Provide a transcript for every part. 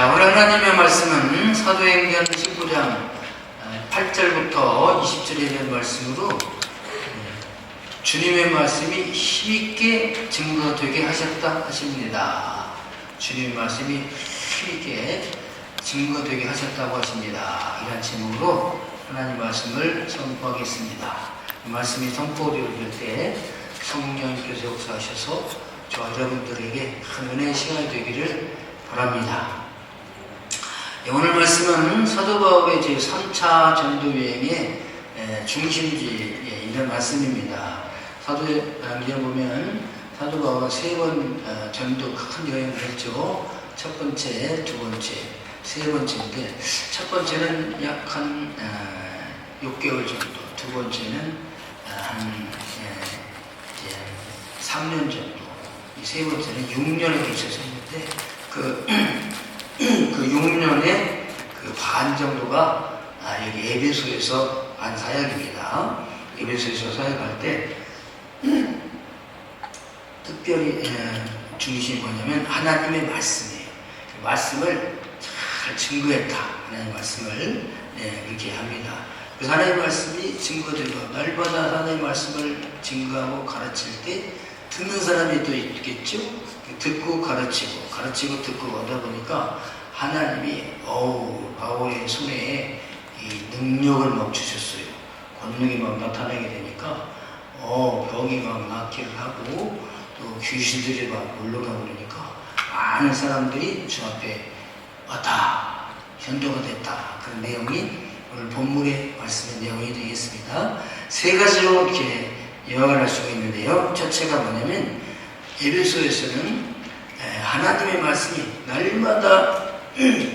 자, 오늘 하나님의 말씀은 사도행전 19장 8절부터 20절에 대한 말씀으로 주님의 말씀이 힘있게 증거되게 하셨다 하십니다. 주님의 말씀이 힘있게 증거되게 하셨다고 하십니다. 이런 제목으로 하나님 말씀을 선포하겠습니다. 말씀이 선포되어질 때 성령님께서 역사하셔서 저와 여러분들에게 큰 은혜의 시간이 되기를 바랍니다. 오늘 말씀은 사도 바울의 제3차 전도여행의 중심지에 있는 말씀입니다. 사도행전 보면 사도 바울은 3번 전도 큰 여행을 했죠. 첫 번째, 두 번째, 세 번째인데 첫 번째는 약 한 6개월 정도, 두 번째는 한 3년 정도, 세 번째는 6년에 걸쳐서 했는데 그 6년의 반 정도가 여기 에베소에서 한 사역입니다. 에베소에서 사역할 때 특별히 중심이 뭐냐면 하나님의 말씀이에요. 그 말씀을 잘 증거했다. 하나님의 말씀을 그렇게 합니다. 그래서 하나님의 말씀이 증거되고 날마다 하나님의 말씀을 증거하고 가르칠 때 듣는 사람이 또 있겠죠. 듣고 가르치고 듣고 하다 보니까 하나님이 바울의 손에 이 능력을 막 주셨어요. 권능이 막 나타나게 되니까 병이 막 낫기를 하고 또 귀신들이 막 물러가고 그러니까 많은 사람들이 주 앞에 왔다, 현도가 됐다. 그런 내용이 오늘 본문의 말씀의 내용이 되겠습니다. 세 가지로 이렇게 요약을 할 수가 있는데요. 첫째가 뭐냐면 에베소에서는 하나님의 말씀이 날마다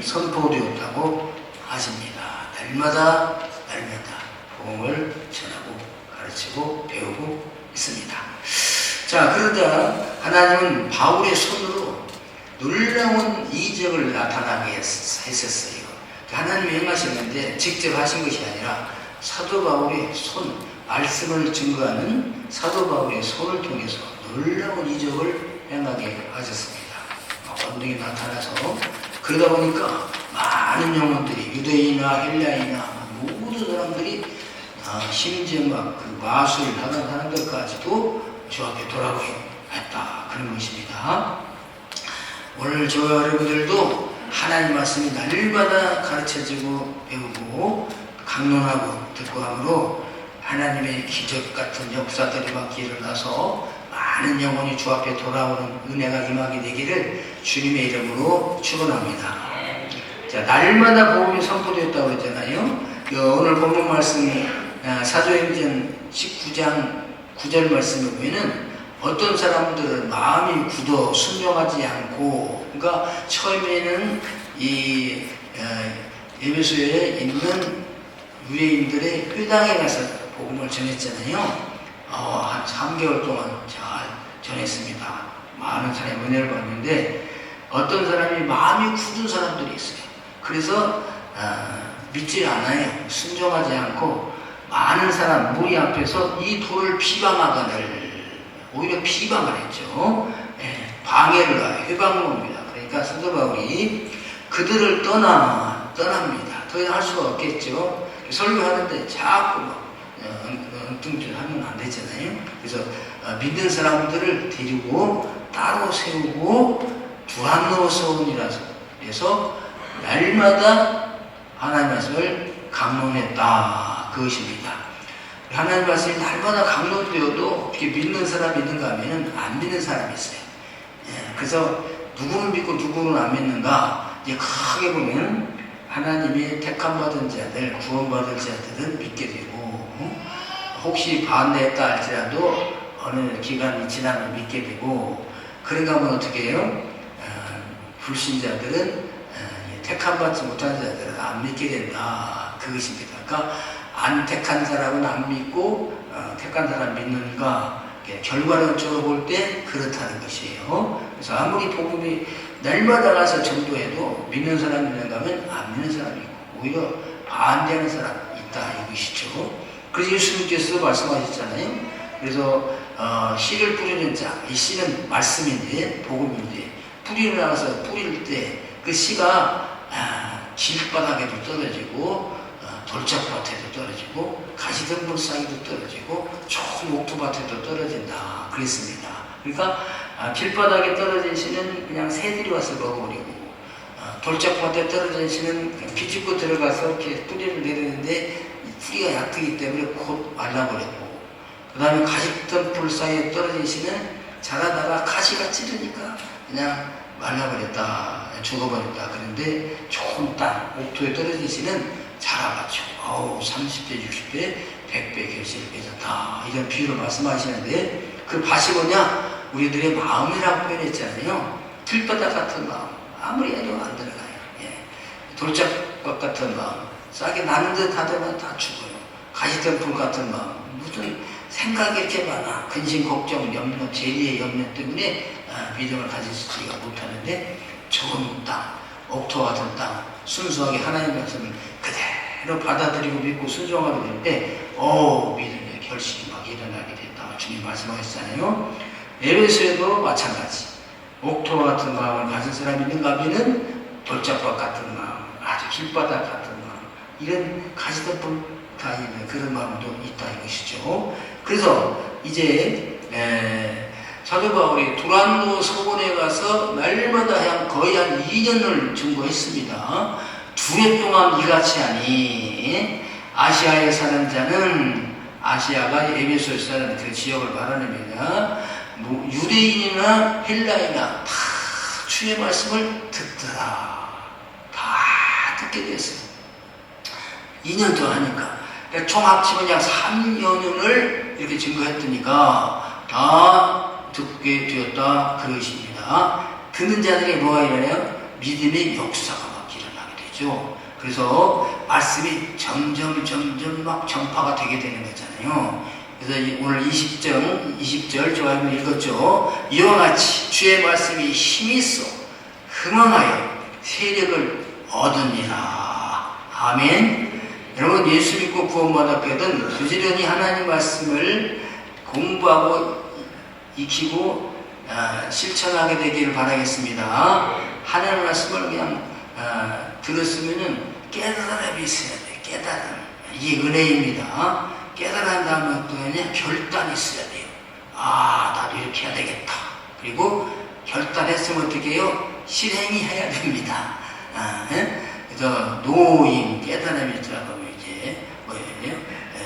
선포되었다고 하십니다. 날마다 복음을 전하고 가르치고 배우고 있습니다. 자, 그러다 하나님은 바울의 손으로 놀라운 이적을 나타나게 했었어요. 하나님이 행하셨는데 직접 하신 것이 아니라 사도 바울의 손, 말씀을 증거하는 사도 바울의 손을 통해서 놀라운 이적을 행하게 하셨습니다. 권능이 나타나서 그러다 보니까 많은 영혼들이 유대인이나 헬라인이나 모든 사람들이 심지어 막 그 마술 하는 사람들까지도 주 앞에 돌아오게 했다. 그런 것입니다. 오늘 저와 여러분들도 하나님 말씀이 날마다 가르쳐지고 배우고 강론하고 듣고 함으로 하나님의 기적 같은 역사들이 막 일어나서 많은 영혼이 주 앞에 돌아오는 은혜가 임하게 되기를 주님의 이름으로 축원합니다. 자, 날마다 복음이 선포되었다고 했잖아요. 오늘 본문 말씀이 사도행전 19장 9절 말씀에 보면은 어떤 사람들은 마음이 굳어 순종하지 않고, 그러니까 처음에는 이 에베소에 있는 유대인들의 회당에 가서 복음을 전했잖아요. 한 3개월 동안 잘 전했습니다. 많은 사람의 은혜를 받는데 어떤 사람이 마음이 굳은 사람들이 있어요. 그래서 믿지 않아요. 순종하지 않고 많은 사람 무리 앞에서 이 돌을 비방하거늘 오히려 비방을 했죠. 방해를 해요. 회방문입니다. 그러니까 사도 바울이 그들을 떠납니다. 더 이상 할 수가 없겠죠. 설교하는데 자꾸 엉뚱질하면 안 되잖아요. 그래서 믿는 사람들을 데리고 따로 세우고 두란노 서원이라 해서 날마다 하나님 말씀을 강론했다. 그것입니다. 하나님 말씀이 날마다 강론되어도 이렇게 믿는 사람이 있는가 하면은 안 믿는 사람이 있어요. 그래서 누구는 믿고 누구는 안 믿는가, 이제 크게 보면 하나님의 택함받은 자들, 구원받은 자들은 믿게 되고, 혹시 반대했다 할지라도 어느 기간이 지나면 믿게 되고, 그런가 하면 어떻게 해요? 불신자들은 택함받지 못한 자들은 안 믿게 된다. 그것입니다. 그러니까 안 택한 사람은 안 믿고 택한 사람 믿는가, 결과론적으로 볼 때 그렇다는 것이에요. 그래서 아무리 복음이 날마다 가서 전도해도 믿는 사람이 있는가 하면 안 믿는 사람이 있고 오히려 반대하는 사람이 있다 이것이죠. 그래서 예수님께서 말씀하셨잖아요. 그래서 씨를 뿌리는 자, 이 씨는 말씀인데 복음인데 뿌리를 나가서 뿌릴 때 그 씨가 길바닥에도 떨어지고 돌짝밭에도 떨어지고 가시덤불 사이도 떨어지고 좋은 옥토밭에도 떨어진다 그랬습니다. 그러니까 길바닥에 떨어진 씨는 그냥 새들이 와서 먹어버리고 돌짝밭에 떨어진 씨는 비집고 들어가서 이렇게 뿌리를 내리는데 뿌리가 얕기 때문에 곧 말라버렸고, 그 다음에 가시덤불 사이에 떨어진 씨는 자라다가 가시가 찌르니까 그냥 말라버렸다, 죽어버렸다. 그런데 좋은 땅, 옥토에 떨어진 씨는 자라가지고 30배, 60배, 100배 결실을 맺었다. 이런 비유로 말씀하시는데, 그 밭이 뭐냐? 우리들의 마음이라고 표현했잖아요. 들바닥 같은 마음, 아무리 해도 안 들어가요. 예. 돌짝밭 같은 마음, 싹이 나는 듯 하더만 다 죽어요. 가시덤불 같은 마음, 무슨 생각이 이렇게 많아. 근심, 걱정, 염려, 재리의 염려 때문에 믿음을 가지지가 못하는데, 좋은 땅, 옥토 같은 땅, 순수하게 하나님의 말씀을 그대로 받아들이고 믿고 순종하게 될 때, 믿음의 결실이 막 일어나게 됐다. 주님 말씀하셨잖아요. 에베소에도 마찬가지. 옥토 같은 마음을 가진 사람이 있는가 하면은 돌짝밭 같은 마음, 아주 길바닥 같은 마음, 이런 가시덤불 다니는 그런 마음도 있다 이것이죠. 그래서 이제 사도 바울이 두란노 서원에 가서 날마다 거의 한 2년을 증거했습니다. 2해 동안 이같이 하니 아시아에 사는 자는, 아시아가 에베소에 사는 그 지역을 말하느냐, 유대인이나 헬라이나 다 주의 말씀을 듣더라. 다 듣게 됐어요. 2년 동안 하니까. 그러니까 총 합치면 약 3년을 이렇게 증거했더니까 다 듣게 되었다 그러십니다. 듣는 자들이 뭐가 일어나요? 믿음의 역사가 막 일어나게 되죠. 그래서 말씀이 점점 막 전파가 되게 되는 거잖아요. 그래서 오늘 20절 저희가 읽었죠. 이와 같이 주의 말씀이 힘이 있어 흥황하여 세력을 얻으니라. 아멘. 여러분, 예수 믿고 구원받았거든 부지런히 하나님 말씀을 공부하고 익히고 실천하게 되기를 바라겠습니다. 하나님 말씀을 그냥 들었으면은 깨달음이 있어야 돼. 깨달음. 이게 은혜입니다. 깨달은 다음에 또 그냥 결단이 있어야 돼요. 나도 이렇게 해야 되겠다. 그리고 결단했으면 어떻게 해요? 실행이 해야 됩니다. 그래서 노임, 깨달음이 들어가면 이제 뭐예요?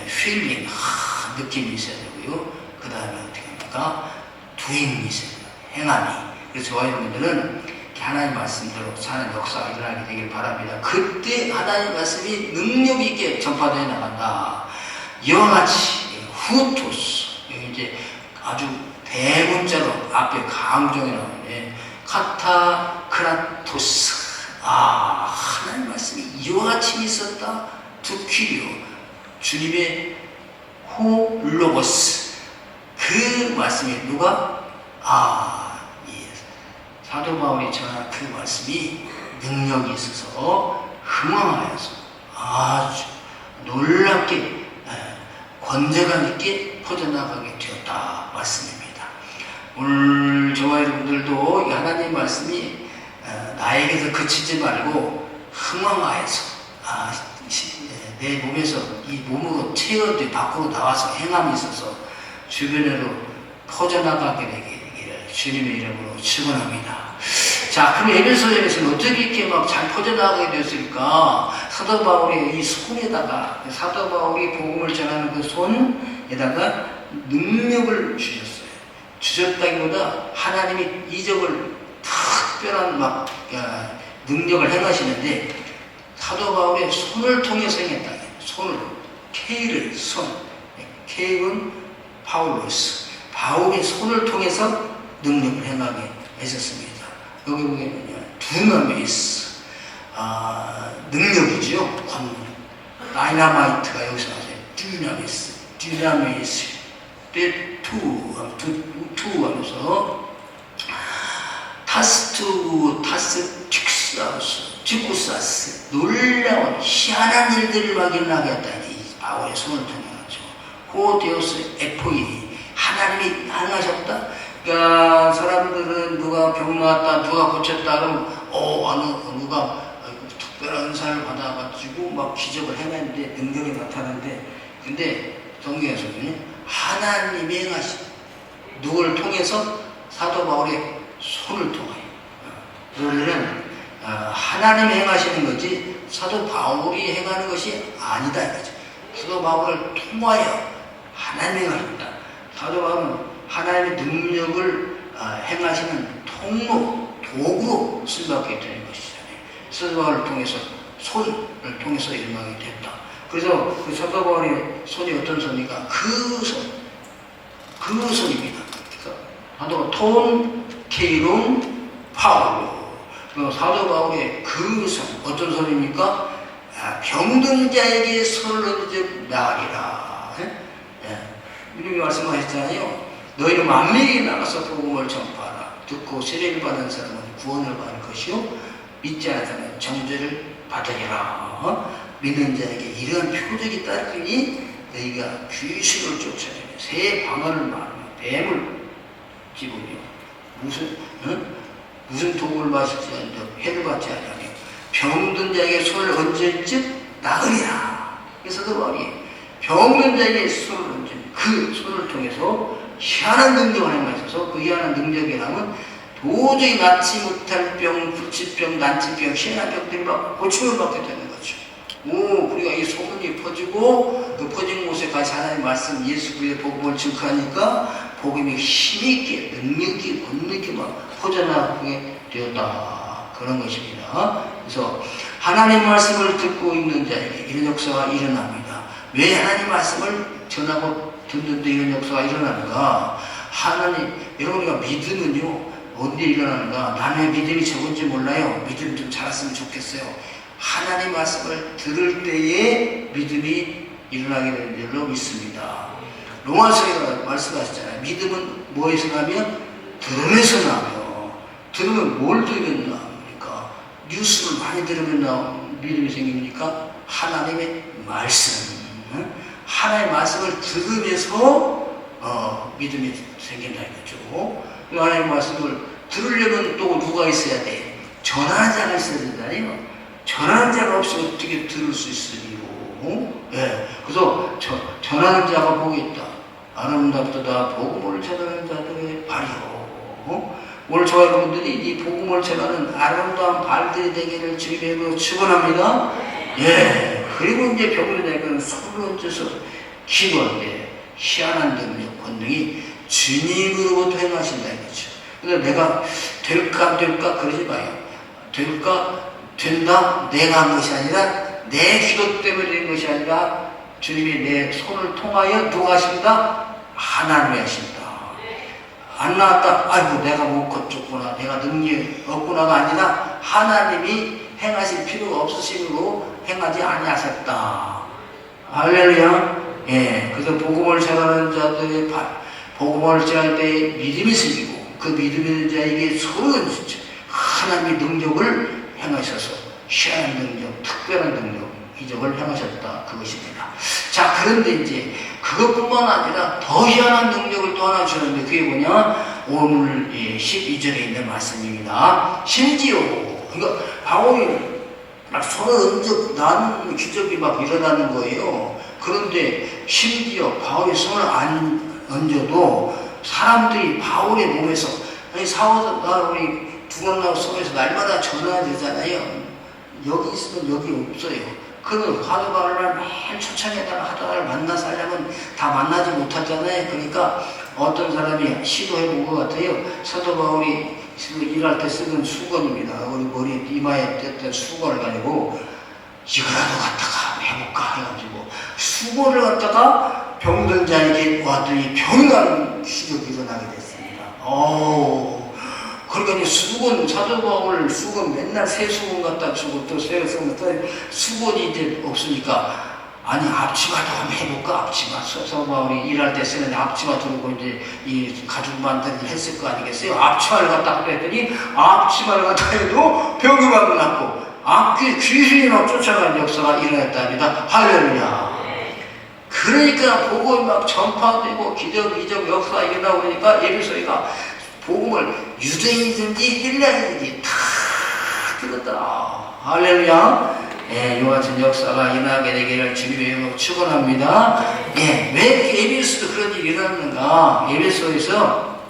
필링, 느낌이 있어야 되고요. 그 다음에 어떻게 합니까? 두임이 있어야 돼요. 행함이. 그래서 저와 여러분들은 하나님 말씀대로 사는 역사가 일어나게 되길 바랍니다. 그때 하나님 말씀이 능력 있게 전파되어 나간다. 이와 같이 후토스, 여기 이제 아주 대문자로 앞에 강조해 나오는데 카타크라토스, 하나님 말씀이 이와 같이 있었다. 두키리오, 주님의 호로고스, 그 말씀이 누가? 사도 바울이 전한 그 말씀이 능력이 있어서 흥황하여서 아주 놀랍게 권세감 있게 퍼져나가게 되었다 말씀입니다. 오늘 저와 여러분들도 하나님 말씀이 나에게서 그치지 말고 흥황하여서 내 몸에서 이 몸으로 체어도 밖으로 나와서 행함이 있어서 주변으로 퍼져나가게 되기를 주님의 이름으로 축원합니다. 자, 그럼 에베소서에서는 어떻게 이렇게 막 잘 퍼져나가게 되었을까? 사도 바울의 이 손에다가, 사도 바울이 복음을 전하는 그 손에다가 능력을 주셨어요. 주셨다기보다 하나님이 이적을 특별한 능력을 행하시는데, 사도 바울의 손을 통해서 행했다. 손을, K를, K는 파울로스. 바울의 손을 통해서 능력을 행하게 하셨습니다. 여기 보면요, 두나미스, 능력이죠. 권능. 다이나마이트가 여기서 나와요. dynamis, 투 하면서 티쿠사스, 놀라운 희한한 일들을 막 일어나게 했다. 이 바울의 손을 통해 가지고 호데오스 에포이, 하나님이 행하셨다. 그러니까 사람들은 누가 병 나왔다, 누가 고쳤다 그러면 어느가 특별한 은사를 받아가지고 막 기적을 해냈는데 능력이 나타났는데, 근데 성경에서는 하나님이 행하신, 누구를 통해서? 사도 바울의 손을 통하여. 그러면 하나님이 행하시는 거지 사도 바울이 행하는 것이 아니다 이거죠. 사도 바울을 통하여 하나님이 행하신다. 사도 바울은 하나님의 능력을 행하시는 통로, 도구로 쓰임받게 되는 것이잖아요. 사도 바울을 통해서, 손을 통해서 일어나게 됐다. 그래서 그 사도 바울의 손이 어떤 손입니까? 그 손입니다. 사도 톤, 케이론, 파울로. 사도 바울의 그 손, 어떤 손입니까? 병든 자에게 손을 얹어 나으리라. 이렇게 말씀하셨잖아요. 너희는 만민에게 나가서 복음을 전파하라. 듣고 세례를 받은 사람은 구원을 받을 것이요 믿지 않은 사람은 정죄를 받으리라. 믿는 자에게 이러한 표적이 따르니 너희가 귀신을 쫓아내며 새 방언을 말하며 뱀을 집으며 무슨 독을 마시지 않으며 해를 받지 아니하며 병든 자에게 손을 얹을 즉 나으리라. 그래서 그 말이 병든 자에게 손을 얹은 그 손을 통해서 희한한 능력을 행하셔서, 그 희한한 능력이라면 도저히 낫지 못할 병, 불치병, 난치병, 희한한 병들이 막 고침을 받게 되는 거죠. 우리가 이 소문이 퍼지고 그 퍼진 곳에 가서 하나님의 말씀, 예수 그리스도의 복음을 증거하니까 복음이 힘있게, 능력있게, 권능있게 막 퍼져나가게 되었다. 그런 것입니다. 그래서 하나님의 말씀을 듣고 있는 자에게 이런 역사가 일어납니다. 왜 하나님의 말씀을 전하고 듣는데 이런 역사가 일어나는가? 여러분, 우리가 믿음은요, 언제 일어나는가? 나는 믿음이 적은지 몰라요. 믿음 좀 자랐으면 좋겠어요. 하나님 말씀을 들을 때에 믿음이 일어나게 되는 줄로 믿습니다. 로마서에 말씀하셨잖아요. 믿음은 뭐에서 나면? 들음에서 나며. 들으면 뭘 들으면 나옵니까? 뉴스를 많이 들으면 믿음이 생깁니까? 하나님의 말씀. 하나님의 말씀을 들으면서 믿음이 생긴다 이거죠. 하나님의 말씀을 들으려면 또 누가 있어야 돼? 전하는 자가 있어야 된다니요. 전하는 자가 없이 어떻게 들을 수 있으리요? 그래서 전하는 자가 복이 있다. 아름답도다 복음을 전하는 자들의 발이요. 오늘 저와 여러분들이 이 복음을 전하는 아름다운 발들이 되기를 주님으로 축원합니다. 그리고 이제 병든 자에게는 손을 얹어서 기도하되 희한한 능력, 권능이 주님으로부터 행하신다 이거죠. 그래서 내가 될까 안 될까 그러지 마요. 될까? 된다? 내가 한 것이 아니라, 내 기도 때문에 된 것이 아니라 주님이 내 손을 통하여 누가 하신다? 하나님이 하신다. 안 나왔다? 아이고 내가 못 걷었구나, 내가 능력이 없구나가 아니라 하나님이 행하실 필요가 없으심으로 행하지 아니하셨다. 할렐루야. 그래서 복음을 전하는 자들의 복음을 전할 때 믿음이 생기고, 그 믿음 있는 자에게 손을 얹으죠. 하나님의 능력을 행하셔서 희한한 능력, 특별한 능력, 이적을 행하셨다. 그것입니다. 자, 그런데 이제 그것뿐만 아니라 더 희한한 능력을 또 하나 주는데, 그게 뭐냐? 오늘 12절에 있는 말씀입니다. 심지어 그러니까 바울이 막 손을 얹어 나는 기적이 막 일어나는 거예요. 그런데 심지어 바울이 손을 안 얹어도 사람들이 바울의 몸에서, 아니 사울이 죽었나고 속에서 날마다 전화가 되잖아요. 여기 있으면 여기 없어요. 그러면 사도 바울을 맨 초창에다가 하다가 만나서 하려면 다 만나지 못하잖아요. 그러니까 어떤 사람이 시도해본 것 같아요. 사도 바울이 일할 때 쓰던 수건입니다. 우리 머리 이마에 뗐던 수건을 가지고 이거라도 갖다가 해볼까 해가지고 수건을 갖다가 병든 자에게 왔더니 병이 나는 기적이 일어나게 됐습니다. 그러니까 수건, 사도 바울 수건 맨날 새 수건 갖다 주고 또 새 수건 갖다 수건이 이제 없으니까, 아니 앞치마도 한번 해볼까? 앞치마. 사도 바울이 일할 때 쓰는 앞치마 들고 이제 이 가죽 만들기 했을 거 아니겠어요? 앞치마를 갖다 했더니 앞치마를 갖다 해도 병이 막 났고 귀신이 막 쫓아가는 역사가 일어났답니다. 할렐루야. 그러니까 복음이 막 전파되고 기적, 이적, 역사가 일어나고 그러니까 예비소리가 복음을 유대인이든지 헬라인이든지 다 들었다. 할렐루야. 예, 이와 같은 역사가 일어나게 되기를 주님의 이름으로 축원합니다. 예, 왜 에베소도 그런 일이 일어났는가? 에베소에서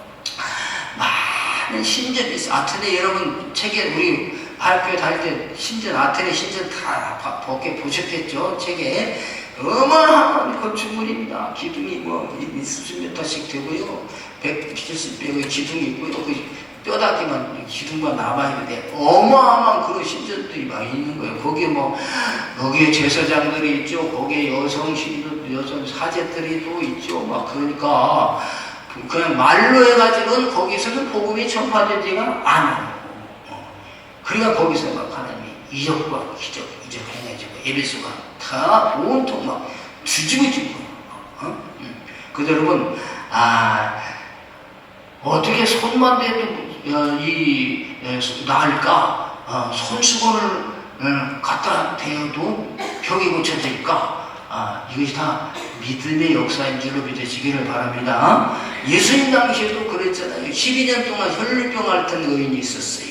많은 신전이 있어. 아테네 여러분 책에 우리 학교에 다닐 때 신전, 아테네 신전 다 보셨겠죠? 책에 어마어마한 건축물입니다. 기둥이 뭐 수십 미터씩 되고요. 170배의 기둥이 있고요. 그 뼈다귀만 기둥만 남아있는데 어마어마한 그런 신전들이 많이 있는 거예요. 거기에 제사장들이 있죠. 거기에 여성 사제들이 또 있죠. 막 그러니까 그냥 말로 해가지고는 거기서는 복음이 전파되지가 않아요. 그러니까 거기서 막 하나님이 이적과 기적 행해지고 에베소가 다 온통 막 뒤집어진 거예요. 그래서 여러분 어떻게 손만 대도 나을까? 손수건을 갖다 대어도 벽이 고쳐질까? 이것이 다 믿음의 역사인 줄로 믿으시기를 바랍니다. 예수님 당시에도 그랬잖아요. 12년 동안 혈류병 앓던 의인이 있었어요.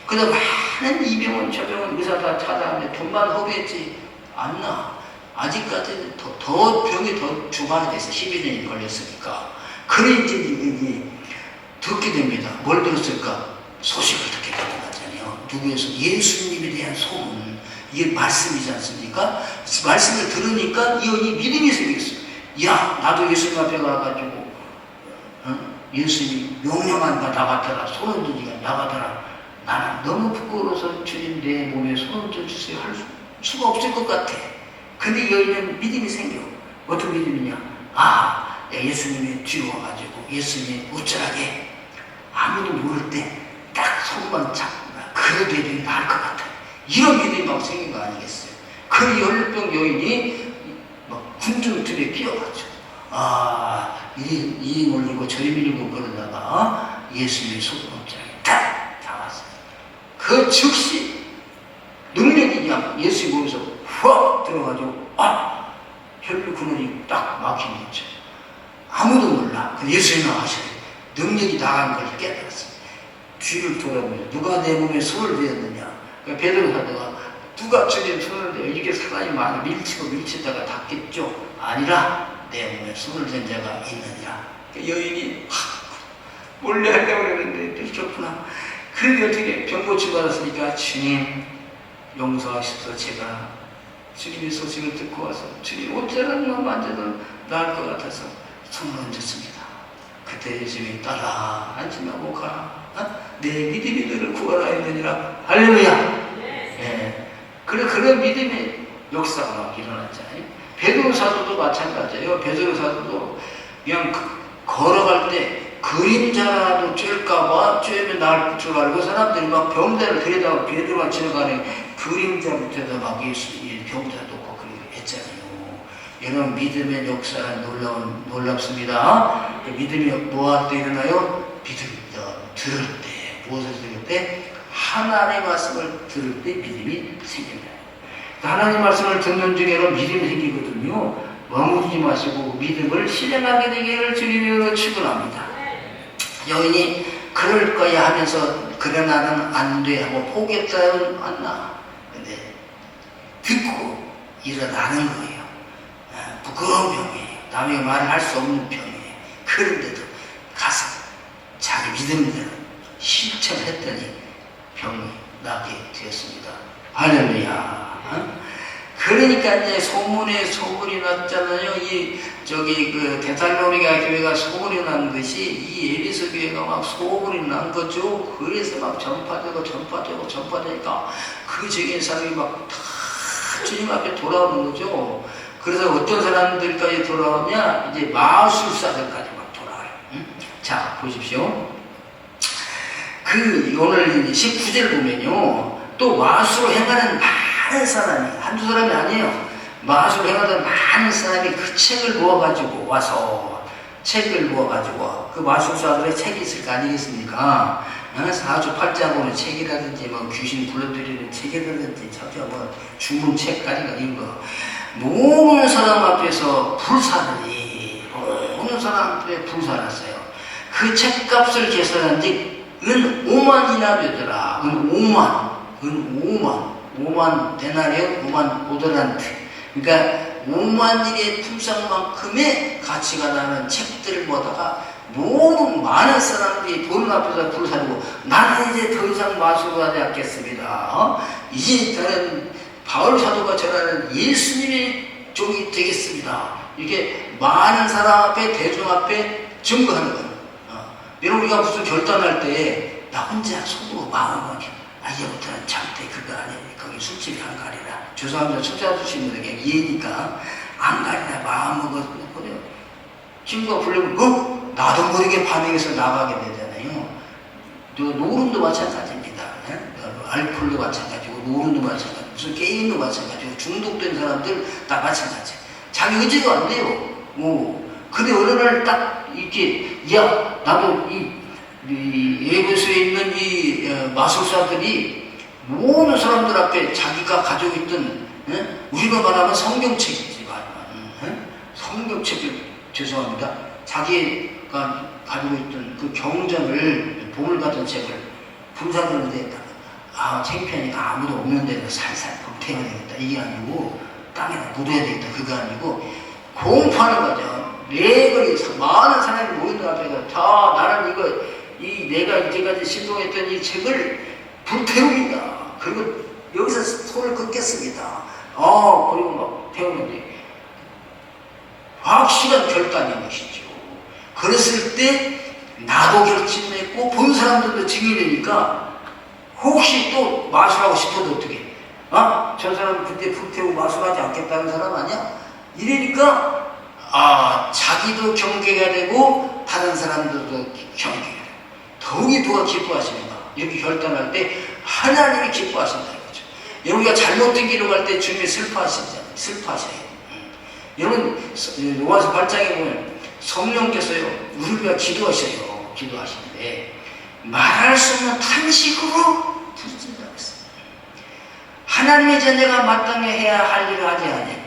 그래서 많은 이병원 저병원 의사 다 찾아왔는데 돈만 허비했지 않나. 아직까지 더 병이 더 주반이 돼서 12년이 걸렸으니까. 그래 이제 듣게 됩니다. 뭘 들었을까? 소식을 듣게 되는 거잖아요. 누구에서? 예수님에 대한 소문. 이게 말씀이지 않습니까? 말씀을 들으니까 이 믿음이 생겼어요. 야, 나도 예수님 앞에 가가지고 예수님이 명령한다 나가더라. 손 흔들기가 나가더라. 나는 너무 부끄러워서 주님 내 몸에 손 흔들주세요 할 수가 없을 것 같아. 근데 여기는 믿음이 생겨. 어떤 믿음이냐? 예수님이 뒤로 와가지고 예수님이 우쭐하게 아무도 모를 때 딱 손만 잡고 그래도 애들이 나을 것 같아. 이런 믿음이 막 생긴 거 아니겠어요? 그 혈류병 여인이 막 군중들에 끼어가지고 이 몰리고 저리 밀고 그러다가 예수님의 손목장에 딱 잡았어요. 그 즉시 능력이 그냥 예수의 몸에서 확 들어가지고 혈류 근원이 딱 막히는 거죠. 아무도 몰라. 근데 예수님이 나가셔요. 능력이 나간 걸 깨달았어요. 뒤를 돌아보면 누가 내 몸에 손을 대었느냐. 그러니까 베드로 사도가 누가 주님 손을 대어 이렇게 사람이 많이 밀치다가 닿겠죠. 아니라 내 몸에 손을 댄 자가 있느니라. 그러니까 여인이 몰래 하려고 그랬는데 들켰구나. 그런데 어떻게 병 고침 받았으니까 주님 용서하셔서 제가 주님의 소식을 듣고 와서 주님 어쩌라는 만져도 나을 것 같아서 손을 얹었습니다. 그때 예수님이 따라 안심하고 가라. 내 믿음이 너를 구하라 했느니라. 할렐루야. 예. 그런 믿음의 역사가 막 일어났잖아요. 베드로 사도도 마찬가지예요. 베드로 사도도 그냥 걸어갈 때 그림자라도 쬐을까봐 쬐면 나을 줄 알고 사람들이 막 병자를 데려다가 베드로가 지나가는 그림자 밑에다 막 예수 병자 놓고 그렇게 했잖아요. 여러분 믿음의 역사는 놀랍습니다. 믿음이 뭐할 때 일어나요? 믿음이 들을 때, 무엇을 들을 때? 하나님의 말씀을 들을 때 믿음이 생깁니다. 하나님의 말씀을 듣는 중에는 믿음이 생기거든요. 머무르지 마시고 믿음을 실행하게 되기를 주님으로 축원합니다. 여인이 그럴 거야 하면서 그래 나는 안 돼 하고 포기했다는 않나. 근데 듣고 일어나는 거예요. 부끄러운 병이에요. 남에게 말을 할 수 없는 병이에요. 그런데도 가서 자기 믿음대로 실천했더니 병이 낫게 되었습니다. 할렐루야. 그러니까 이제 소문이 났잖아요. 그 데살로니가 교회가 소문이 난 것이 이 에베소 교회가 막 소문이 난 거죠. 그래서 막 전파되니까 그 적인 사람이 막 다 주님 앞에 돌아오는 거죠. 그래서 어떤 사람들까지 돌아오냐? 이제 마술사들까지 막 돌아와요. 자, 보십시오. 오늘 19절 보면요. 또 마술을 행하는 많은 사람이, 한두 사람이 아니에요. 마술을 행하던 많은 사람이 그 책을 모아가지고 와서, 그 마술사들의 책이 있을 거 아니겠습니까? 사주 팔자보는 책이라든지, 귀신 불러들이는 책이라든지, 주문책까지 이런 거. 모든 사람 앞에서 모든 사람 앞에 불사났어요. 그 책값을 계산한 지 은 5만이나 되더라. 은 은 5만 데나리온, 5만 오더란트. 그러니까 5만 일의 품삯만큼의 가치가 나는 책들을 보다가 모든 많은 사람들이 돈 앞에서 불사르고 나는 이제 더 이상 마술을 하지 않겠습니다. 이제 저는 바울 사도가 전하는 예수님의 종이 되겠습니다. 이렇게 많은 사람 앞에, 대중 앞에 증거하는 거예요. 여러분, 우리가 무슨 결단할 때 나 혼자 속으로 마음을 이제부터는 절대 그거 아니야. 거기 술집에 안 가리라. 죄송합니다. 청자 주신 분에게 이해니까 안 가리라. 마음먹어서 그래요. 친구가 부르면 나도 모르게 반응해서 나가게 되잖아요. 노름도 마찬가지입니다. 알코올도 마찬가지고, 노름도 마찬가지고, 무슨 게임도 마찬가지고, 중독된 사람들 다 마찬가지. 자기 의지가 안 돼요. 근데 어느 날 딱 이렇게, 야, 나도 이 예배소에 있는 이 마술사들이 모든 사람들 앞에 자기가 가지고 있던, 우리가 말하면 성경책이지만, 성경책을, 죄송합니다. 자기가 가지고 있던 그 경전을, 보물 같은 책을 분사하는데, 창피하니까 아무도 없는 데서 살살 태워야 되겠다. 이게 아니고, 땅에다 묻어야 되겠다. 그거 아니고, 공포하는 거죠. 매거리 많은 사람이 모이는 앞에서 다 나는 내가 이제까지 신동했던 이 책을 불태웁니다. 그리고 여기서 손을 긋겠습니다. 그리고 막 태우는데 확실한 결단인 것이죠. 그랬을 때 나도 결심했고 본 사람들도 증인이니까 혹시 또 마술하고 싶어도 어떻게? 저 사람 그때 불태우고 마술하지 않겠다는 사람 아니야? 이러니까 자기도 경계가 되고 다른 사람들도 경계가 되고 더욱이 누가 기뻐하시는가? 이렇게 결단할 때 하나님이 기뻐하신다 이거죠. 여러분가 잘못된 길로 갈 때 주님이 슬퍼하시잖아요. 슬퍼하셔야 돼요. 여러분 로마서 8장에 보면 성령께서요 우리가 기도하시는데 말할 수 없는 탄식으로 부르짖는다고 했어요. 하나님의 자녀가 마땅히 해야 할 일을 하지 않냐.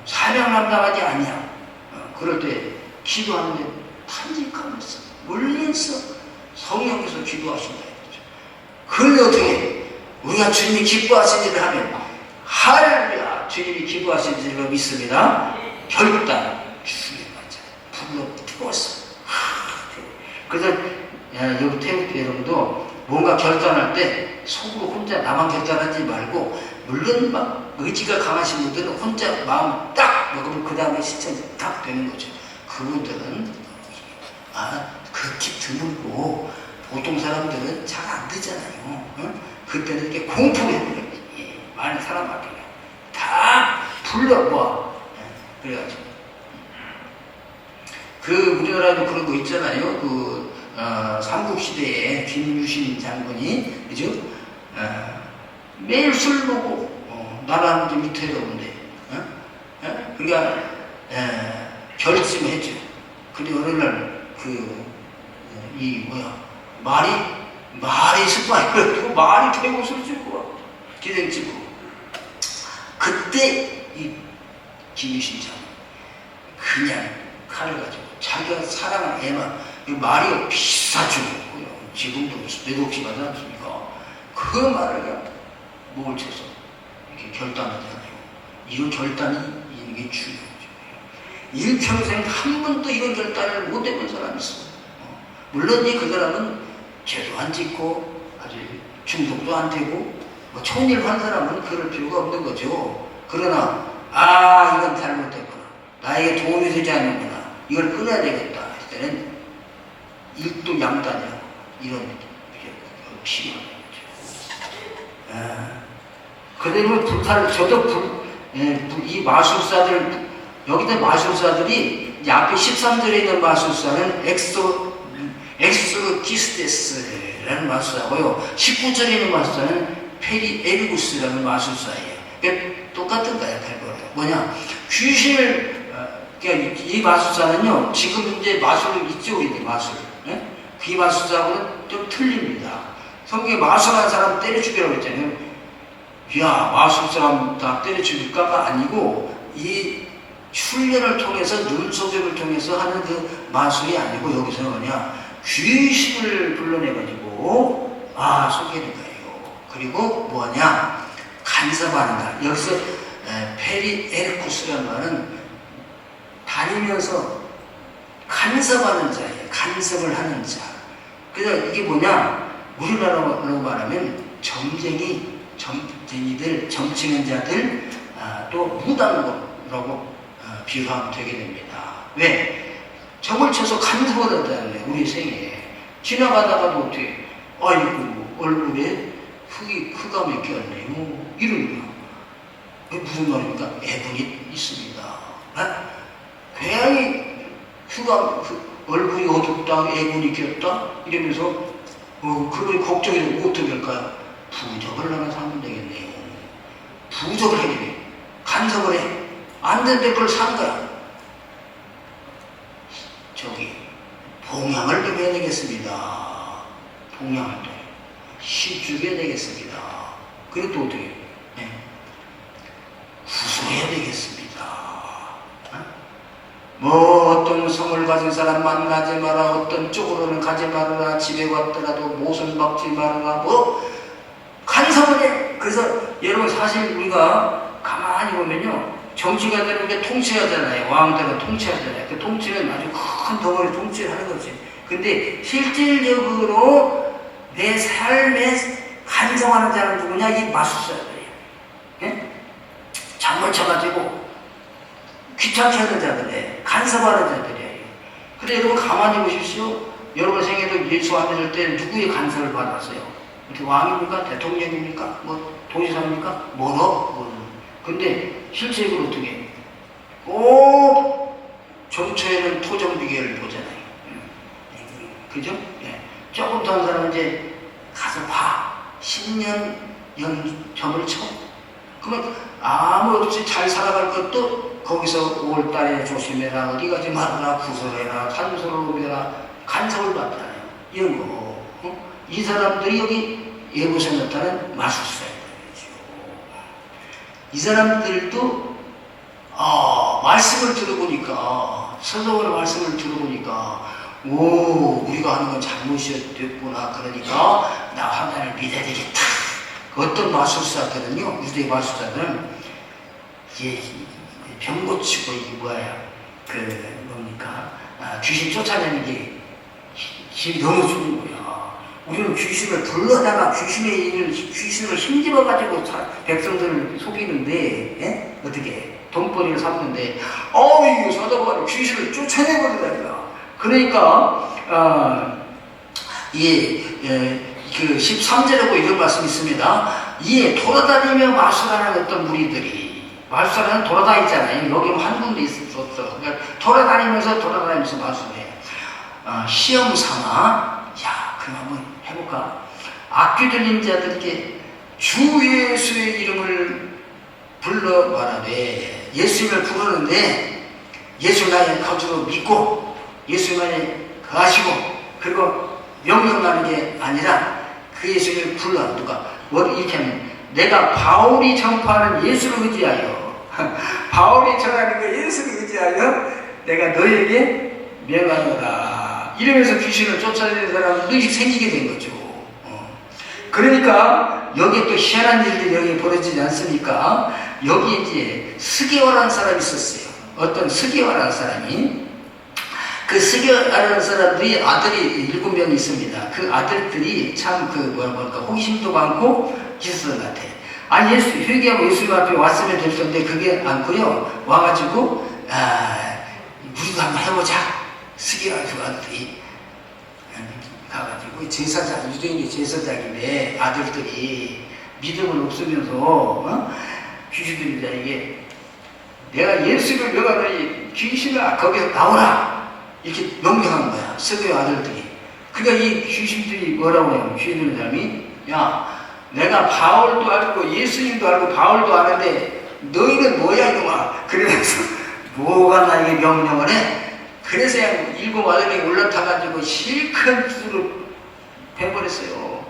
사명 감당하지 않냐. 그럴 때 기도하는데 탄식하면서 울면서 성령께서 기도하신다 이거죠. 그런데 어떻게 우리가 주님이 기뻐하신 일을 하면 할렐루야 주님이 기뻐하신 일을 믿습니다. 결단 주님의 맞아 불러 태웠어. 그래서 여기 태국 여러분도 뭔가 결단할 때 속으로 혼자 나만 결단하지 말고 물론 막 의지가 강하신 분들은 혼자 마음 딱 먹으면 그 다음에 실천이 딱 되는 거죠. 그분들은 그렇게 드물고 보통 사람들은 잘 안 되잖아요. 그때는 이렇게 공포해야 돼요. 많은 사람 앞에 다 불러봐. 그래가지고 우리나라도 그런 거 있잖아요. 삼국시대에 김유신 장군이 그죠? 매일 술 먹고 나라는 좀 밑에 오는데 그러니까 결심을 했죠. 근데 어느 날 말이 습관이 그래가지고 말이 태고 술 주고 와 기생집으로. 그때 이 김유신 장군 그냥 칼을 가지고 자기가 사랑하는 애만 말이 비싸죠. 지금도 내독시 가지 않습니까? 그 말을 그냥 목을 쳐서 이렇게 결단하잖아요. 이런 결단이 이게 중요하죠. 일평생 한 번도 이런 결단을 못 해본 사람이 있어. 물론 그 사람은 죄도 안 짓고 아주 중독도 안 되고 총일 한 사람은 그럴 필요가 없는 거죠. 그러나 이건 잘못됐구나. 나에게 도움이 되지 않는구나. 이걸 끊어야 되겠다 했을 때는 일도 양단이라고 이런 필요한 거죠. 그대로 저도 이 마술사들 여기다 마술사들이 이제 앞에 13절에 있는 마술사는 엑소키스테스라는 마술사고요. 19절에 있는 마술사는 페리에르구스라는 마술사예요. 똑같은 거야, 뭐냐? 귀신을 이 마술사는요, 지금 이제 마술을 있죠, 이제 마술. 그 마술사하고는 좀 틀립니다. 성경에 마술한 사람 때려 죽이라고 했잖아요. 마술 사람 다 때려 죽일까가 아니고, 이 훈련을 통해서, 눈속임을 통해서 하는 그 마술이 아니고, 여기서는 뭐냐? 귀신을 불러내가지고, 속이는 거예요. 그리고 뭐냐? 간섭하는다. 여기서 페리 에르쿠스라는 말은 다니면서 간섭하는 자예요. 간섭을 하는 자. 그래서 이게 뭐냐? 우리나라로 말하면 점쟁이들, 점치는 자들, 또 무당으로 비유하면 되게 됩니다. 왜? 점을 쳐서 간섭을 한다는 우리 생에. 지나가다가도 어떻게, 아이고, 얼굴에 흑암이 꼈네요. 이런 거. 무슨 말입니까? 애분이 있습니다. 괜히 얼굴이 어둡다, 애분이 꼈다? 이러면서, 그걸 걱정해서 어떻게 할까요? 부적을 하나 사면 되겠네요. 부적을 해야 돼. 간섭을 해. 안 되는데 그걸 산 거야. 봉양을 좀 해야 되겠습니다. 봉양을 또. 시주게 되겠습니다. 그리고 또 어떻게? 구속해야 되겠습니다. 뭐 어떤 성을 가진 사람 만나지 마라, 어떤 쪽으로는 가지 말아라, 집에 왔더라도 모순 박지 말아라, 뭐 간섭을 해. 그래서 여러분 사실 우리가 가만히 보면요, 정치가 되는 게 통치하잖아요. 왕들은 통치하잖아요. 그 통치는 아주 큰 덩어리 통치를 하는 거지. 근데 실질적으로 내 삶에 간섭하는 자는 누구냐? 이 마술사들이에요. 예? 장을 쳐가지고 귀찮게 하는 자들이에요. 간섭하는 자들이에요. 근데 여러분 가만히 보십시오. 여러분 생애도 예수 안 믿을 때 누구의 간섭을 받았어요? 왕입니까? 대통령입니까? 뭐 도지사입니까? 뭐로? 근데 실제적으로 어떻게? 꼭 정처에는 토정비계를 보잖아요. 그죠? 네. 조금 더 한 사람은 이제 가서 봐. 10년 점을 쳐. 그러면 아무 없이 잘 살아갈 것도 거기서 5월달에 조심해라, 어디 가지 말아라, 구설해라, 산소를 옮겨라, 간섭을 받잖아요. 이런 거. 이 사람들이 여기 예고서 나타난 마술사들이죠. 이 사람들도 말씀을 들어보니까, 서서원 말씀을 들어보니까, 우리가 하는 건 잘못이었구나. 그러니까 나 하나님을 믿어야 되겠다. 어떤 마술사들은요, 유대 마술사들은 이제 병 고치고 이게 뭡니까? 귀신 쫓아내는 게 힘이 너무 좋은 거야. 우리는 귀신을 불러다가 귀신을 힘집어가지고 백성들을 속이는데, 예? 어떻게? 돈벌이를 삼는데, 이거 사다가 귀신을 쫓아내버리다니까. 그러니까, 그 13절에 이런 말씀이 있습니다. 돌아다니며 마술하는 어떤 무리들이, 마술하는 돌아다니잖아요. 여기 한 군데 있을 수 없어. 그러니까 돌아다니면서 마술해. 시험 삼아, 그럼 한번 해볼까? 악귀 들린 자들에게 주 예수의 이름을 불러 말하되, 예수님을 부르는데, 예수 나의 거주로 믿고, 예수만이 거하시고, 그리고 명령하는 게 아니라 그 예수를 불러. 누가? 이렇게 하면, 내가 바울이 전파하는 예수를 의지하여, 바울이 전하는 그 예수를 의지하여 내가 너에게 명하노라. 이러면서 귀신을 쫓아내는 사람들이 생기게 된 거죠. 그러니까 여기에 또 희한한 일들이 여기 벌어지지 않습니까? 여기에 이제 스게와라는 사람이 있었어요. 어떤 스게와라는 사람이, 그 스게와라는 사람들이 아들이 7명 있습니다. 그 아들들이 참 호기심도 많고 있었던 것 같아요. 회개하고 예수님 앞에 왔으면 될 텐데 그게 않고요. 와가지고 우리도 한번 해보자. 스게와 그 아들이 가가지고 제사장, 유대인의 제사장인데 아들들이 믿음은 없으면서 귀신들이 자에게 내가 예수를 명하더니 귀신아 거기서 나오라 이렇게 명령한 거야. 스게와 아들들이. 그러니까 이 귀신들이 뭐라고 해요? 귀신들의 사람이, 내가 바울도 알고 예수님도 알고 바울도 아는데 너희는 뭐야 이놈아. 그러면서 뭐가 나에게 명령을 해? 그래서 그냥 7 아들이 올라타가지고 실컷 두드러 패버렸어요.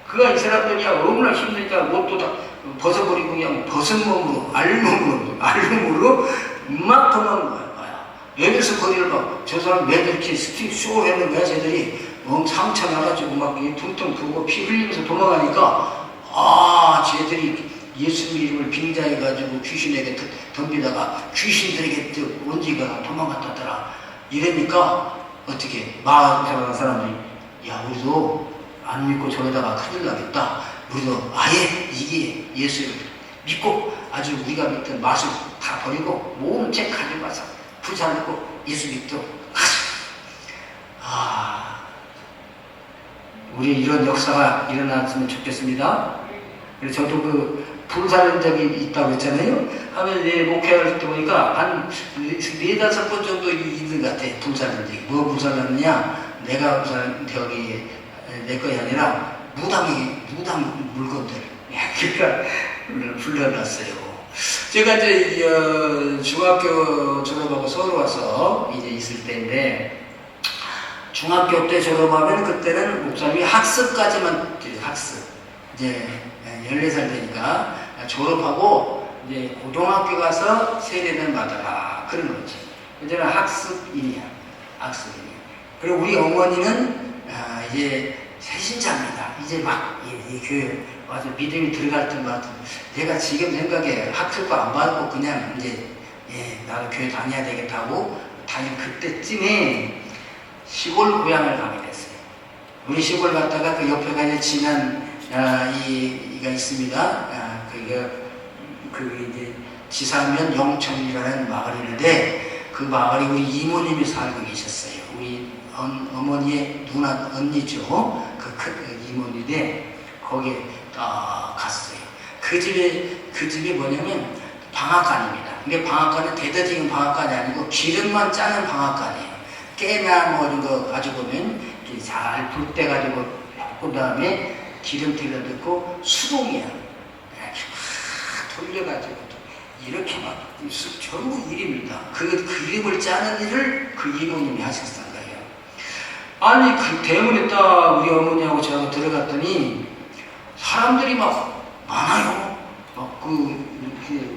그가 이 사람들이 얼마나 힘드니까 옷도 다 벗어버리고 그냥 벗은 몸으로 알몸으로 막 도망간 거야. 여기서 거리를 막 저 사람 매들 이렇게 스틱 쇼 했는 거야. 쟤들이 상처 나가지고 막 퉁퉁 부고 피 흘리면서 도망가니까 쟤들이 예수님 이름을 빙자해가지고 귀신에게 덤비다가 귀신들에게 온지가 도망갔다더라. 이러니까 어떻게 마음 편한 사람들이 야 우리도 안 믿고 저러다가 큰일 나겠다. 우리도 아예 이게 예수를 믿고 아주 우리가 믿던 맛을 다 버리고 몸체 가지고 와서 부살고 예수 믿도록 우리 이런 역사가 일어났으면 좋겠습니다. 그래서 저도 그 불사른 적이 있다고 했잖아요. 하면 내 목회할 때 보니까 한 4-5번 정도 있는 것 같아. 불사른 적이. 뭐 불사랐느냐? 내가 저기 내 것이 아니라 무당 물건들. 그러니까 불러놨어요. 제가 이제 중학교 졸업하고 서울 와서 이제 있을 때인데 중학교 때 졸업하면 그때는 목사님이 학습까지만 학습 이제 14살 되니까 졸업하고 이제 고등학교 가서 세례를 받아라 그런 거지. 이제는 학습인이야. 그리고 우리 어머니는 이제 새신자입니다. 이제 막 교회 와서 믿음이 들어갈 때마다 내가 지금 생각에 학습도 안 받고 그냥 이제 나도 교회 다녀야 되겠다고 다닌 그때쯤에 시골 고향을 가게 됐어요. 우리 시골 갔다가 그 옆에가 이제 지난 이가 있습니다. 그 이제 지사면 영천이라는 마을이 있는데 그 마을에 우리 이모님이 살고 계셨어요. 우리 어머니의 누나 언니죠. 그 이모인데 거기에 갔어요. 그 집이 뭐냐면 방앗간입니다. 근데 방앗간은 대대적인 방앗간이 아니고 기름만 짜는 방앗간이에요. 깨나 뭐 이런 거 가지고 오면 잘 불 때 가지고 그 다음에 기름때가 넣고 수동이야. 이렇게 막 돌려가지고 이렇게 막 전부 일입니다. 그 기름을 짜는 일을 그 이모님이 하셨던 거예요. 아니 그 대문에 딱 우리 어머니하고 저하고 들어갔더니 사람들이 막 많아요. 막 이렇게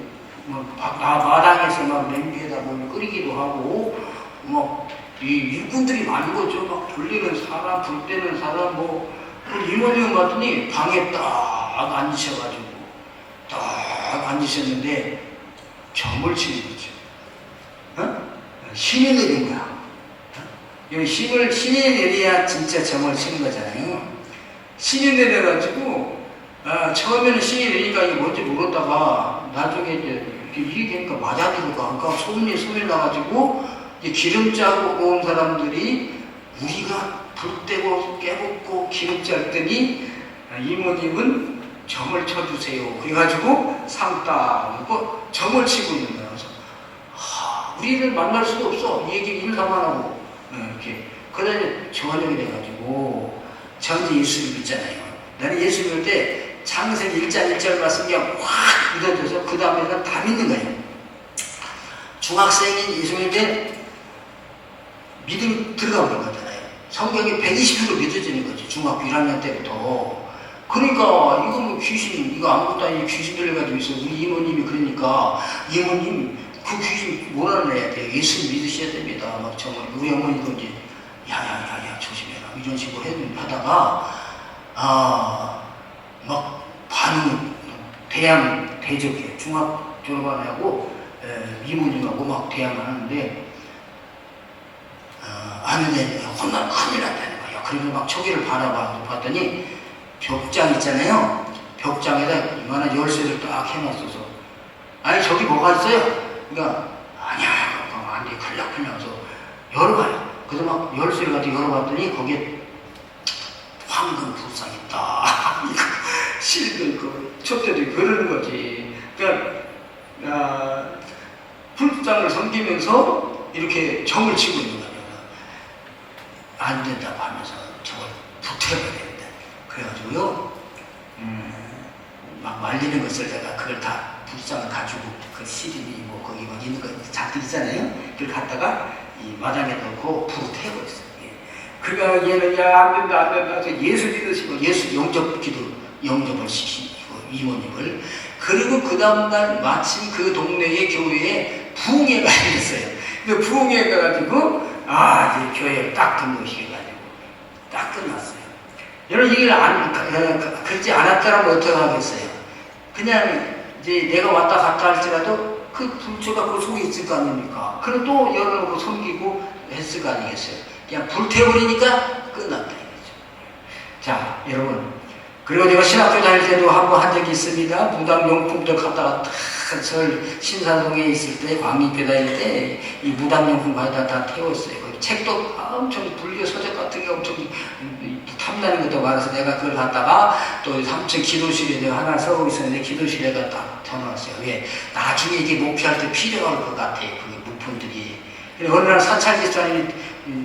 마당에서 막 냄비에다 뭘 끓이기도 하고 막 이 일꾼들이 많은 거죠. 막 돌리는 사람, 불 때는 사람 이모님 봤더니 방에 딱 앉으셔가지고 딱 앉으셨는데 점을 치는 거죠. 신이 내린 거야. 신이 내려야 진짜 점을 치는 거잖아요. 신이 내려가지고 처음에는 신이 내리니까 이게 뭔지 모르다가 나중에 이제 일이 되니까 맞아들고 소문이 나가지고 기름 짜고 온 사람들이 우리가 불 떼고 깨붓고 기름 짤 때니 이모님은 점을 쳐주세요. 그래가지고 상 딱 놓고 점을 치고 있는 거야. 그래서 우리를 만날 수도 없어. 이 얘기 인사만 하고 이렇게. 그러다 이제 저녁이 돼가지고 저 이제 예수 믿잖아요. 나는 예수 믿을 때 창세기 1장 1절 말씀이 그냥 확 묻어져서 그 다음에는 다 믿는 거예요. 중학생인 예수 믿을 때 믿음 들어가는 거잖아요. 성경이 120% 믿어지는 거지. 중학교 1학년 때부터. 그러니까 이거 뭐 귀신, 이거 아무것도 아닌 귀신 들려가지고 있어. 우리 이모님이 그러니까 이모님 그 귀신 뭐라는 애야 돼. 예수 믿으셔야 됩니다. 막 정말 우리 어머니도 이제 야야야야 조심해라 이런 식으로 하다가 막 반응이 대적이에요. 중학 졸업하고 이모님하고 막 대항을 하는데 하는데 혼나 큰일 났다는 거예요. 그래서 막 초기를 봤더니 벽장 있잖아요. 벽장에다 이만한 열쇠를 딱 해놨어서 아니 저기 뭐가 있어요? 그러니까 아니야 안 돼 큰일 나서 열어봐요. 그래서 막 열쇠를 가지고 열어봤더니 거기에 황금 불상 있다. 실들 촛대들이 그러는 거지. 그러니까 불상을 섬기면서 이렇게 점을 치고 있는 거예요. 안 된다고 하면서 저걸 붙여야 된다. 그래가지고요, 막 말리는 것을 내가 그걸 다 불상을 가지고 그 시린이 뭐 거기 막 있는 거 잔뜩 있잖아요. 그걸 갖다가 이 마당에 넣고 불을 태우고 있어요. 그러니까 얘는 야 안 된다 해서 예수 믿으시고 예수 영접을 시키고 이모님을. 그리고 그 다음날 마침 그 동네의 교회에 부흥회가 있었어요. 근데 부흥회가 가지고 이제 교회를 딱 등록시켜가지고 딱 끝났어요. 여러분 이걸 그렇지 않았더라면 어떻게 하겠어요? 그냥 이제 내가 왔다 갔다 할지라도 그 불초가 그 속에 있을 거 아닙니까? 그럼 또 열어놓고 섬기고 했을 거 아니겠어요? 그냥 불태워버리니까 끝났다 이거죠. 자, 여러분. 그리고 제가 신학교 다닐 때도 한 번 한 적이 있습니다. 무당용품들 갖다가 설 신사동에 있을 때, 광림교 다닐 때, 이 무당용품 가져다 다 태웠어요. 책도 엄청 불교 서적 같은 게 엄청 탐나는 것도 많아서 내가 그걸 갖다가 또 3층 기도실에 내가 하나 서고 있었는데 기도실에 갖다 펴놨어요. 왜? 나중에 이게 목표할 때 필요할 것 같아요. 그게 물품들이. 그래서 어느 날 사찰집사님이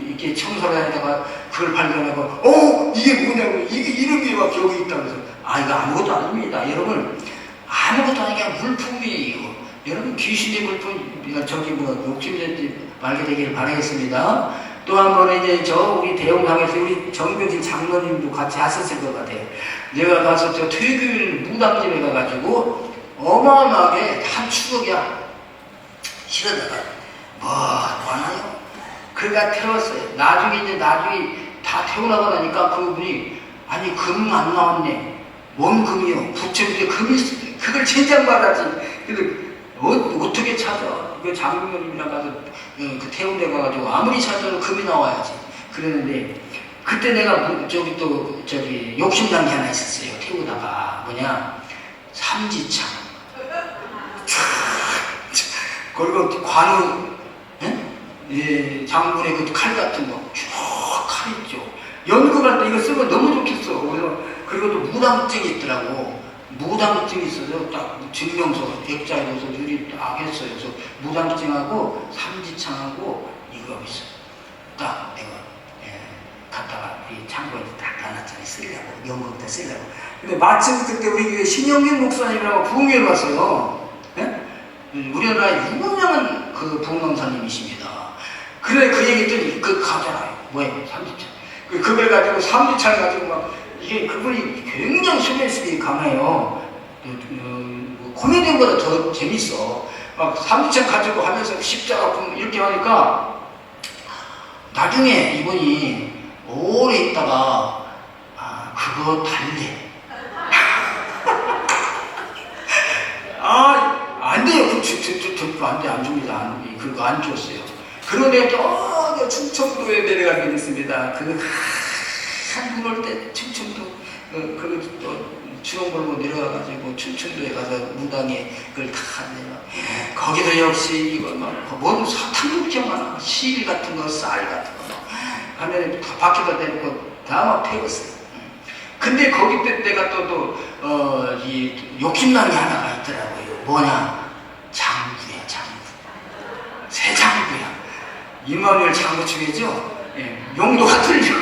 이렇게 청소를 하다가 그걸 발견하고, 이게 뭐냐고, 이게 이름이 막 여기 있다고 해서, 이거 아무것도 아닙니다. 여러분, 아무것도 아니게 물품이에요. 여러분, 귀신의 물품, 저기 욕심내지 말게 되기를 바라겠습니다. 또 한 번은 이제 우리 대형당에서 우리 정병진 장로님도 같이 하셨을 것 같아요. 내가 가서 저 퇴교일 무당집에 가가지고 어마어마하게 한 추억이야. 실어다가 많아요. 그러니까 태웠어요. 나중에 다 태우고 나고 나니까 그분이 금 안 나왔네. 뭔 금이요? 부처님께 금이 있어요. 그걸 제장받았지. 근데 어떻게 찾아? 그 장로님이랑 가서 그 태운 데 가가지고 아무리 찾아도 금이 나와야지. 그랬는데 그때 내가 욕심난 게 하나 있었어요. 태우다가 삼지창. 그리고 관우 장군의 그 칼 같은 거 쭉 칼 있죠. 연극할 때 이거 쓰면 너무 좋겠어. 그리고 또 무당증이 있더라고. 무당증이 있어서 딱 증명서 액자에 넣어서 유리 딱 했어요. 그래서 무당증하고 삼지창하고 이거 있어요. 딱 내가 갖다가 이 창고에 딱 놔놨잖아요. 쓰려고 연극 때 쓰려고. 근데 마침 그때 우리 신영균 목사님이라고 부흥회를 왔어요. 우리나라의 유명한 그 부흥강사님이십니다. 그래 그 얘기 했더니 가잖아요. 뭐예요? 삼지창. 그걸 가지고 삼지창 가지고 막 이게 그분이 굉장히 소매스럽게 강해요. 코미디보다 더 재밌어. 막 삼지창 가지고 하면서 십자가 품 이렇게 하니까 나중에 이분이 오래 있다가 그거 달래. 안 돼요. 안 돼, 안 줍니다. 그거 안 줬어요. 그런데 또 충청도에 내려가게 됐습니다. 한 분 올 때 충청도, 주렁 걸고 내려가가지고 충청도에 가서 무당에 그걸 다 하네요. 거기도 역시 이거 뭔 사탕 그렇게 많아. 실 같은 거, 쌀 같은 거. 하면 바퀴가 되고 다 막 태웠어요. 근데 거기 때 내가 이 욕심난 게 하나가 있더라고요. 뭐냐? 장구야, 장구. 새 장구야. 임마누엘 장구 중이죠? 용도가 틀려.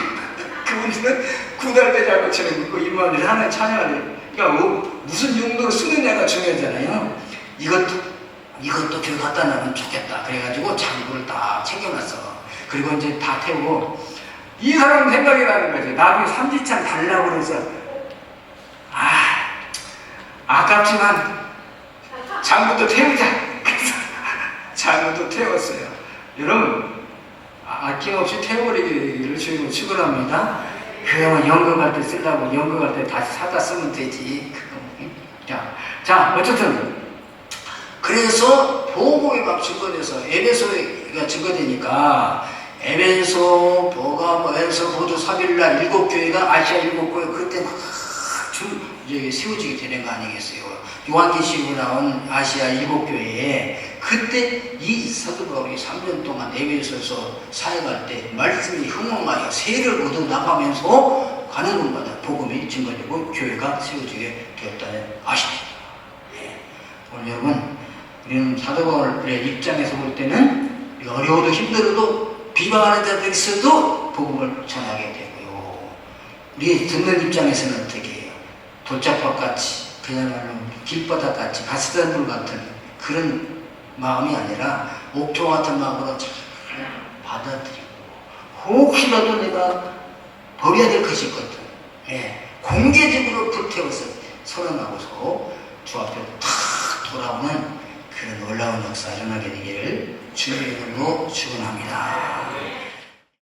그분들은 9달대 장구처럼 있고 임마누엘 하나의 찬양을. 그러니까 무슨 용도로 쓰느냐가 중요하잖아요. 이것도 교회 갖다 놔면 좋겠다. 그래가지고 장구를 딱 챙겨놨어. 그리고 이제 다 태우고 이 사람 생각이 나는 거죠. 나중에 삼지창 달라고 그래서 아깝지만 장구도 태우자. 그래서 장구도 태웠어요. 여러분 아낌없이 태워버리기를 주님은 축원합니다. 그러면 연극할 때 쓰려고 연극할 때 다시 사다 쓰면 되지. 자 어쨌든 그래서 보고의 밥 증거돼서 에베소가 증거되니까 에베소, 보가모에서 모두 3일날 7교회가 아시아 7교회 그때 막 세워지게 되는 거 아니겠어요? 요한계시록에 나온 아시아 7교회에 그때 이 사도 바울이 3년 동안 에베소에서 사역할 때 말씀이 흥황하여 세를 얻어 나가면서 가는 곳마다 복음이 증거되고 교회가 세워지게 되었다는 아십니다. 오늘 여러분 우리는 사도 바울의 입장에서 볼 때는 어려워도 힘들어도 비방하는 자들이 있어도 복음을 전하게 되고요. 우리 듣는 입장에서는 어떻게 해요? 돌짝밭같이 그야말로 길바닥같이 가시덤불 같은 그런 마음이 아니라 옥토 같은 마음으로 잘 받아들이고 혹시라도 내가 버려야 될 것이 있거든. 공개적으로 불태워서 선언하고서 주 앞에 탁 돌아오는 그런 놀라운 역사 일어나게 되기를 주님의 이름으로 축원합니다.